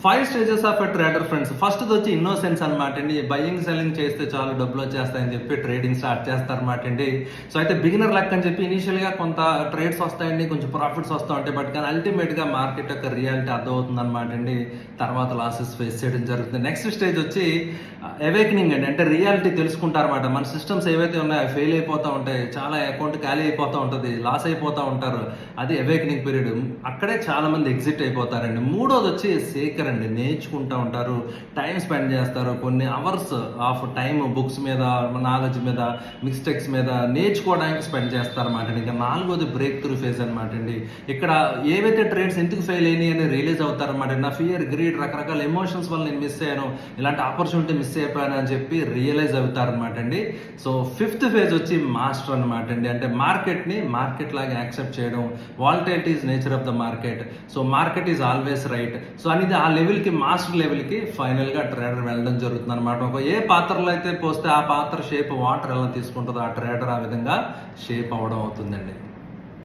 5 stages of a trader friends. ఫస్ట్‌ది వచ్చి innocence అనమాట అండి. బయింగ్, సెల్లింగ్ చేస్తే చాలు డబ్బులు వచ్చేస్తాయని చెప్పి ట్రేడింగ్ స్టార్ట్ చేస్తారన్నమాట అండి. సో అయితే బిగినర్ లక్ అని చెప్పి ఇనీషియల్‌గా కొంత ట్రేడ్స్ వస్తాయండి, కొంచెం ప్రాఫిట్స్ వస్తా ఉంటాయి. బట్ కానీ అల్టిమేట్‌గా మార్కెట్ యొక్క రియాలిటీ అర్థమవుతుందన్నమాట అండి. తర్వాత లాసెస్ ఫేస్ చేయడం జరుగుతుంది. నెక్స్ట్ స్టేజ్ వచ్చి అవేకనింగ్ అండి. అంటే రియాలిటీ తెలుసుకుంటారన్నమాట. మన సిస్టమ్స్ ఏవైతే ఉన్నాయో అవి ఫెయిల్ అయిపోతూ ఉంటాయి. చాలా అకౌంట్ ఖాళీ అయిపోతూ ఉంటుంది, లాస్ అయిపోతూ ఉంటారు. అది అవేకనింగ్ పీరియడ్. అక్కడే చాలా మంది ఎగ్జిట్ అయిపోతారండి. మూడోది వచ్చి సేకర్ అండి. నేర్చుకుంటూ ఉంటారు, టైం స్పెండ్ చేస్తారు. కొన్ని అవర్స్ ఆఫ్ టైం బుక్స్ మీద, నాలెడ్జ్ మీద, మిస్టేక్స్ మీద నేర్చుకోవడానికి స్పెండ్ చేస్తారన్నమాట. ఇంకా నాలుగోది బ్రేక్ త్రూ ఫేజ్ అనమాట అండి. ఇక్కడ ఏవైతే ట్రేడ్స్ ఎందుకు ఫెయిల్ అయినాయి అని రియలైజ్ అవుతారన్నమాట. నా ఫియర్, గ్రీడ్, రకరకాల ఎమోషన్స్ వల్ల నేను మిస్ అయ్యాను, ఇలాంటి ఆపర్చునిటీ మిస్ అయిపోయాను అని చెప్పి రియలైజ్ అవుతారనమాట అండి. సో ఫిఫ్త్ ఫేజ్ వచ్చి మాస్టర్ అనమాట అండి. అంటే మార్కెట్ని మార్కెట్ లాగా యాక్సెప్ట్ చేయడం. Volatility is nature of the market. So market is always right. So అనేది ఆ లెవెల్కి, మాస్టర్ లెవెల్కి ఫైనల్గా ట్రేడర్ వెళ్ళడం జరుగుతుంది అనమాట. ఒక ఏ పాత్రలో అయితే పోస్తే ఆ పాత్ర షేప్ వాటర్ ఎలా తీసుకుంటుందో ఆ ట్రేడర్ ఆ విధంగా షేప్ అవ్వడం అవుతుందండి.